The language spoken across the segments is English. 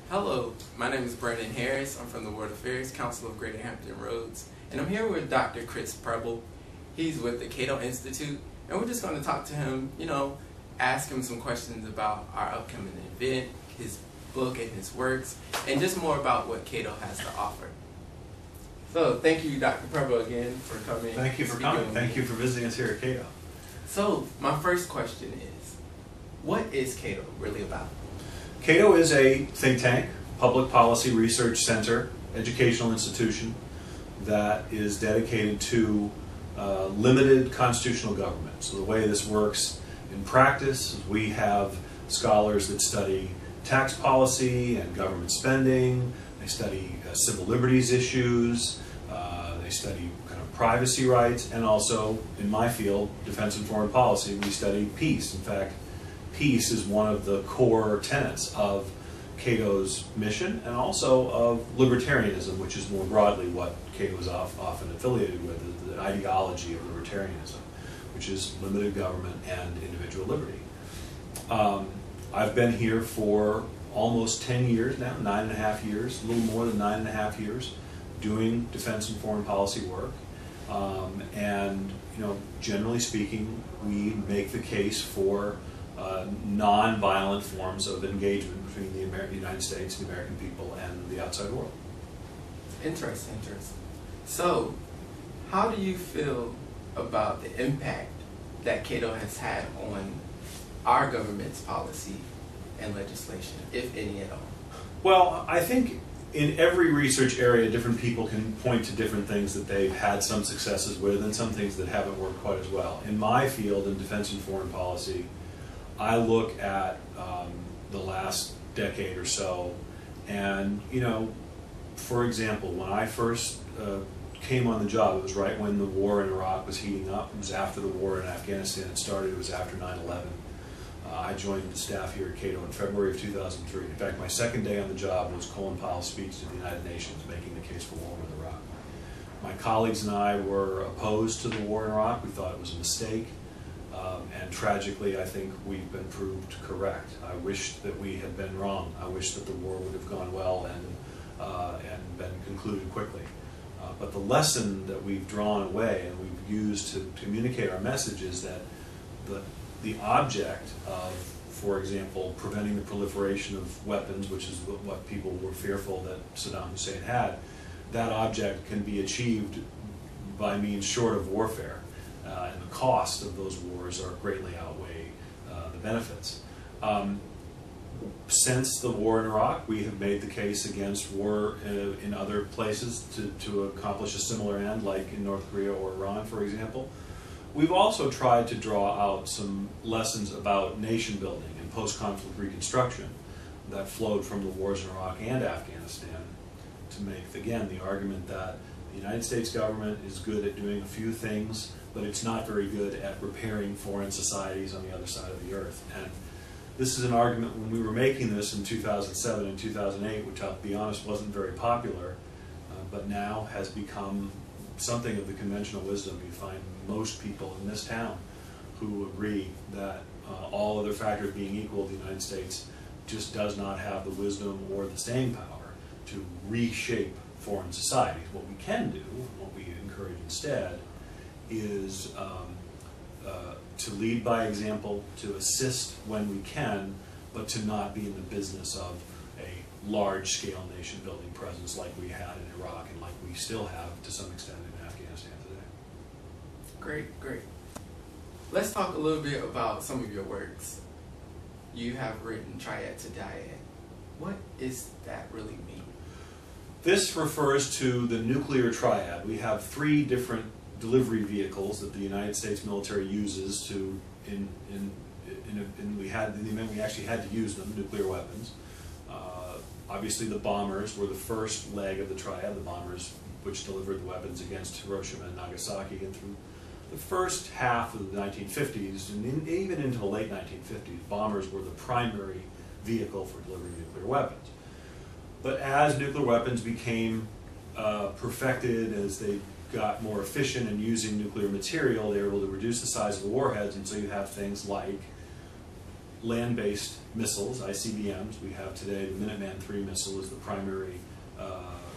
Hello, my name is Brandon Harris. I'm from the World Affairs Council of Greater Hampton Roads, and I'm here with Dr. Preble. He's with the Cato Institute, and we're just going to talk to him, ask him some questions about our upcoming event, his book and his works, and just more about what Cato has to offer. So thank you, Dr. Preble, again for coming. Thank you for coming. Thank you for visiting us here at Cato. So my first question is, what is Cato really about? Cato is a think tank, public policy research center, educational institution that is dedicated to limited constitutional government. So the way this works in practice is we have scholars that study tax policy and government spending. They study civil liberties issues. They study kind of privacy rights, and also in my field, defense and foreign policy, we study peace. In fact, peace is one of the core tenets of Cato's mission and also of libertarianism, which is more broadly what Cato is often affiliated with, the ideology of libertarianism, which is limited government and individual liberty. I've been here for almost 10 years now, 9.5 years, a little more than 9.5 years, doing defense and foreign policy work. And generally speaking, we make the case for non-violent forms of engagement between the United States, the American people, and the outside world. Interesting. So, how do you feel about the impact that Cato has had on our government's policy and legislation, if any at all? Well, I think in every research area, different people can point to different things that they've had some successes with and some things that haven't worked quite as well. In my field, in defense and foreign policy, I look at the last decade or so, and for example, when I first came on the job, it was right when the war in Iraq was heating up. It was after the war in Afghanistan had started. It was after 9/11. I joined the staff here at Cato in February of 2003. In fact, my second day on the job was Colin Powell's speech to the United Nations making the case for war with Iraq. My colleagues and I were opposed to the war in Iraq. We thought it was a mistake. And tragically, I think we've been proved correct. I wish that we had been wrong. I wish that the war would have gone well and been concluded quickly. But the lesson that we've drawn away and we've used to communicate our message is that the object of, for example, preventing the proliferation of weapons, which is what people were fearful that Saddam Hussein had, that object can be achieved by means short of warfare. And the cost of those wars are greatly outweigh the benefits. Since the war in Iraq, we have made the case against war in other places to accomplish a similar end, like in North Korea or Iran, for example. We've also tried to draw out some lessons about nation building and post-conflict reconstruction that flowed from the wars in Iraq and Afghanistan to make, again, the argument that the United States government is good at doing a few things, but it's not very good at repairing foreign societies on the other side of the earth. And this is an argument when we were making this in 2007 and 2008, which I'll be honest wasn't very popular, but now has become something of the conventional wisdom. You find most people in this town who agree that all other factors being equal, the United States just does not have the wisdom or the staying power to reshape foreign societies. What we can do, what we encourage instead, is to lead by example, to assist when we can, but to not be in the business of a large-scale nation-building presence like we had in Iraq and like we still have to some extent in Afghanistan today. Great. Let's talk a little bit about some of your works. You have written Triad to Dyad. What does that really mean? This refers to the nuclear triad. We have 3 different delivery vehicles that the United States military uses to, in the event we actually had to use them, nuclear weapons. Obviously the bombers were the first leg of the triad, the bombers which delivered the weapons against Hiroshima and Nagasaki, and through the first half of the 1950s, and even into the late 1950s, bombers were the primary vehicle for delivering nuclear weapons. But as nuclear weapons became perfected, as they got more efficient in using nuclear material, they were able to reduce the size of the warheads, and so you have things like land-based missiles, ICBMs. We have today the Minuteman III missile is the primary,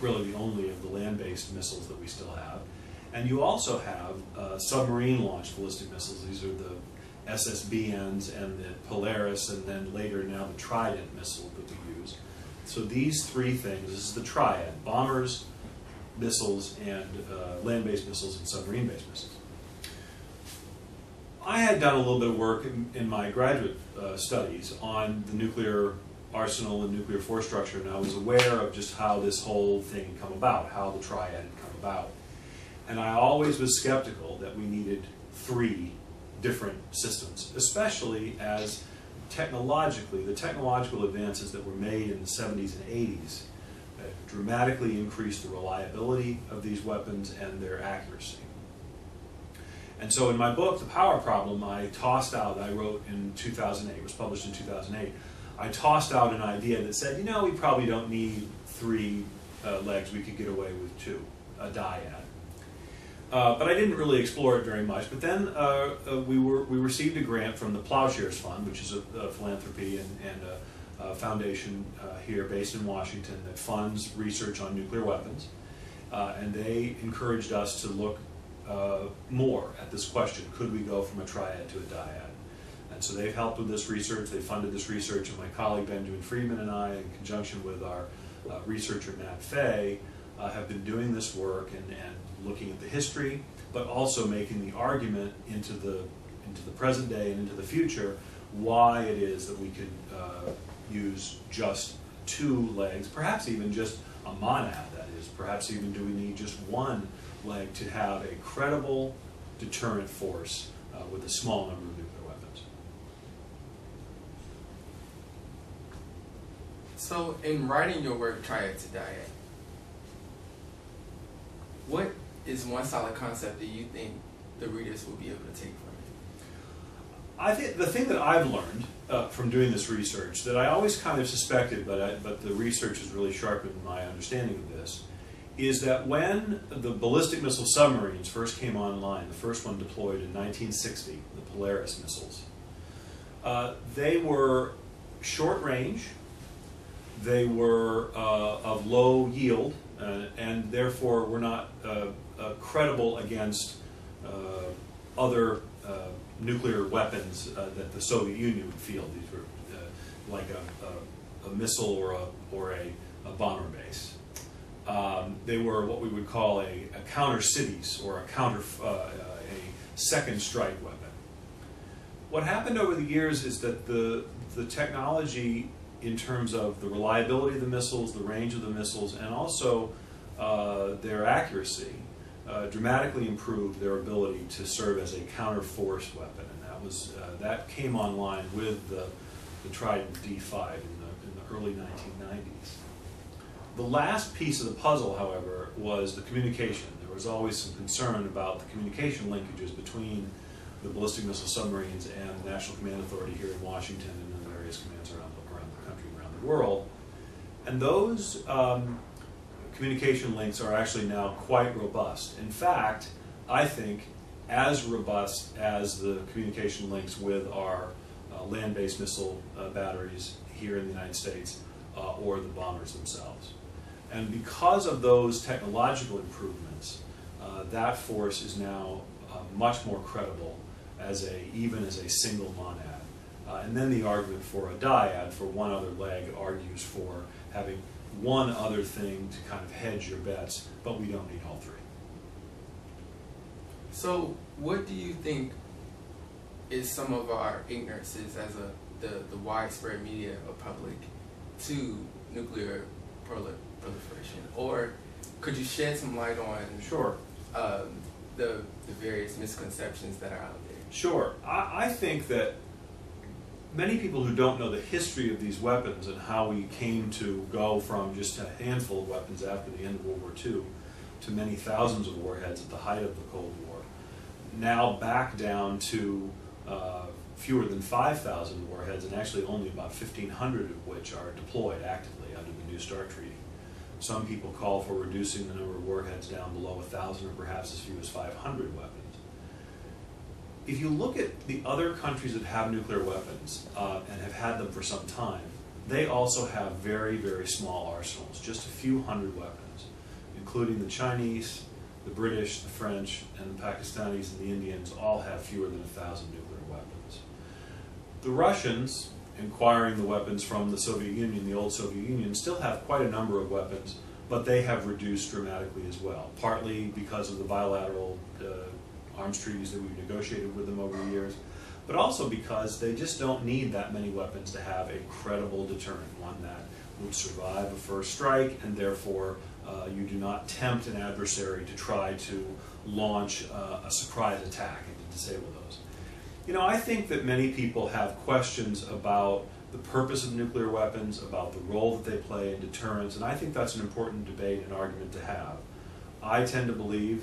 really the only of the land-based missiles that we still have. And you also have submarine-launched ballistic missiles. These are the SSBNs and the Polaris, and then later now the Trident missile that we use. So these three things, this is the triad: bombers, missiles, and land-based missiles and submarine-based missiles. I had done a little bit of work in my graduate studies on the nuclear arsenal and nuclear force structure, and I was aware of just how this whole thing had come about, how the triad had come about. And I always was skeptical that we needed three different systems, especially as technologically, the technological advances that were made in the 70s and 80s dramatically increased the reliability of these weapons and their accuracy. And so in my book, The Power Problem, I tossed out, I wrote in 2008, it was published in 2008, I tossed out an idea that said, you know, we probably don't need three legs, we could get away with two, a dyad. But I didn't really explore it very much. But then we received a grant from the Plowshares Fund, which is a philanthropy and a foundation here based in Washington that funds research on nuclear weapons. And they encouraged us to look more at this question: could we go from a triad to a dyad? And so they've helped with this research. They funded this research, and my colleague Benjamin Friedman and I, in conjunction with our researcher Matt Fay, have been doing this work and looking at the history, but also making the argument into the present day and into the future why it is that we could use just two legs, perhaps even just a monad, that is, perhaps even do we need just one leg to have a credible deterrent force with a small number of nuclear weapons. So in writing your work, Triad to Dyad, what is one solid concept that you think the readers will be able to take from it? I think the thing that I've learned from doing this research, that I always kind of suspected, but the research has really sharpened my understanding of this, is that when the ballistic missile submarines first came online, the first one deployed in 1960, the Polaris missiles, they were short range, they were of low yield, and therefore were not credible against other nuclear weapons that the Soviet Union would field. These were like a missile or a bomber base. They were what we would call a counter cities, or a second strike weapon. What happened over the years is that the technology, in terms of the reliability of the missiles, the range of the missiles, and also their accuracy, dramatically improved their ability to serve as a counter-force weapon, and that came online with the Trident D5 in the early 1990s. The last piece of the puzzle, however, was the communication. There was always some concern about the communication linkages between the ballistic missile submarines and the National Command Authority here in Washington and the various commands around the country and around the world. And those communication links are actually now quite robust. In fact, I think as robust as the communication links with our land-based missile batteries here in the United States or the bombers themselves. And because of those technological improvements, that force is now much more credible even as a single monad. And then the argument for a dyad, for one other leg, argues for having one other thing to kind of hedge your bets, but we don't need all three. So what do you think is some of our ignorances as the widespread media or public to nuclear proliferation? Or could you shed some light on Sure. The various misconceptions that are out there? Sure. I think that many people who don't know the history of these weapons and how we came to go from just a handful of weapons after the end of World War II to many thousands of warheads at the height of the Cold War, now back down to fewer than 5,000 warheads, and actually only about 1,500 of which are deployed actively under the New START Treaty. Some people call for reducing the number of warheads down below 1,000 or perhaps as few as 500 weapons. if you look at the other countries that have nuclear weapons and have had them for some time, they also have very, very small arsenals, just a few hundred weapons, including the Chinese, the British, the French, and the Pakistanis and the Indians all have fewer than 1,000 nuclear weapons. The Russians, acquiring the weapons from the Soviet Union, the old Soviet Union, still have quite a number of weapons, but they have reduced dramatically as well, partly because of the bilateral arms treaties that we've negotiated with them over the years, but also because they just don't need that many weapons to have a credible deterrent, one that would survive a first strike, and therefore you do not tempt an adversary to try to launch a surprise attack and to disable those. You know, I think that many people have questions about the purpose of nuclear weapons, about the role that they play in deterrence, and I think that's an important debate and argument to have. I tend to believe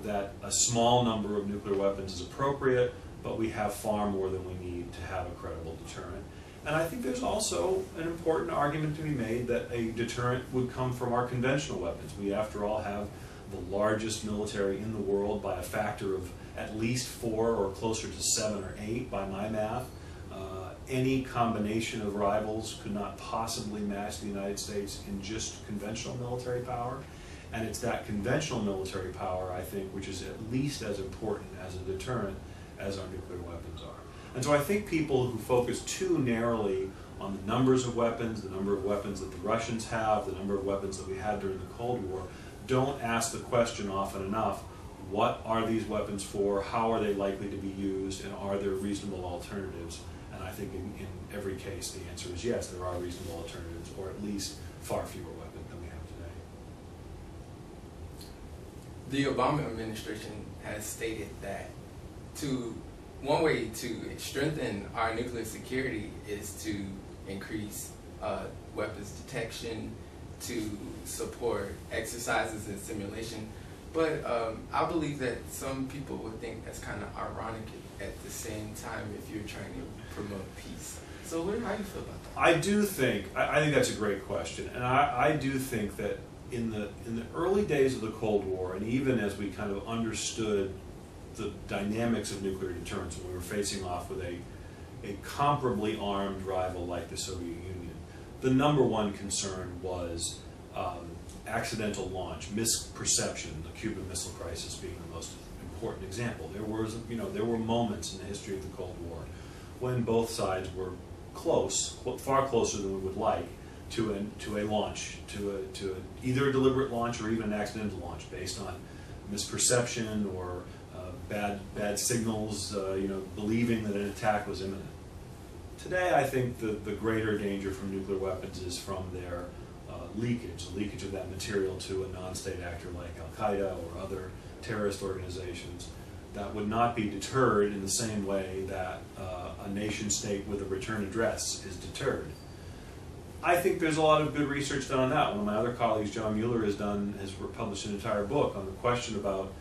that a small number of nuclear weapons is appropriate, but we have far more than we need to have a credible deterrent. And I think there's also an important argument to be made that a deterrent would come from our conventional weapons. We, after all, have the largest military in the world by a factor of at least 4 or closer to 7 or 8 by my math. Any combination of rivals could not possibly match the United States in just conventional military power. And it's that conventional military power, I think, which is at least as important as a deterrent as our nuclear weapons are. And so I think people who focus too narrowly on the numbers of weapons, the number of weapons that the Russians have, the number of weapons that we had during the Cold War, don't ask the question often enough, what are these weapons for, how are they likely to be used, and are there reasonable alternatives? And I think in every case the answer is yes, there are reasonable alternatives, or at least far fewer weapons than we have today. The Obama administration has stated that one way to strengthen our nuclear security is to increase weapons detection, to support exercises and simulation. But I believe that some people would think that's kind of ironic at the same time if you're trying to promote peace. So how do you feel about that? I think that's a great question. And I do think that in the early days of the Cold War, and even as we kind of understood the dynamics of nuclear deterrence when we were facing off with a comparably armed rival like the Soviet Union, the number one concern was accidental launch, misperception, the Cuban Missile Crisis being the most important example. There were moments in the history of the Cold War when both sides were close, far closer than we would like, to a launch, to either a deliberate launch or even an accidental launch based on misperception or bad signals, believing that an attack was imminent. Today, I think the greater danger from nuclear weapons is from their leakage, the leakage of that material to a non-state actor like Al-Qaeda or other terrorist organizations that would not be deterred in the same way that a nation-state with a return address is deterred. I think there's a lot of good research done on that. One of my other colleagues, John Mueller, has published an entire book on the question about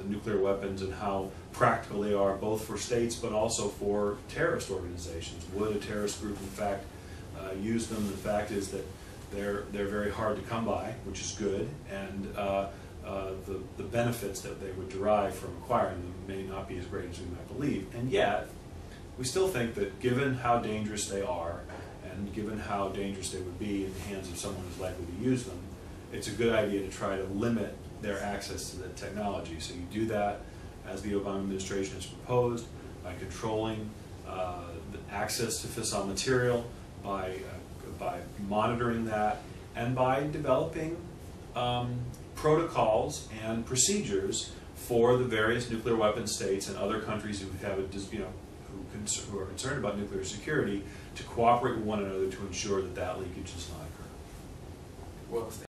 nuclear weapons and how practical they are both for states but also for terrorist organizations. Would a terrorist group in fact use them? The fact is that they're very hard to come by, which is good, and the benefits that they would derive from acquiring them may not be as great as we might believe. And yet, we still think that given how dangerous they are, and given how dangerous they would be in the hands of someone who's likely to use them, it's a good idea to try to limit their access to the technology. So you do that, as the Obama administration has proposed, by controlling the access to fissile material, by monitoring that, and by developing protocols and procedures for the various nuclear weapon states and other countries who have who are concerned about nuclear security to cooperate with one another to ensure that leakage does not occur. Well,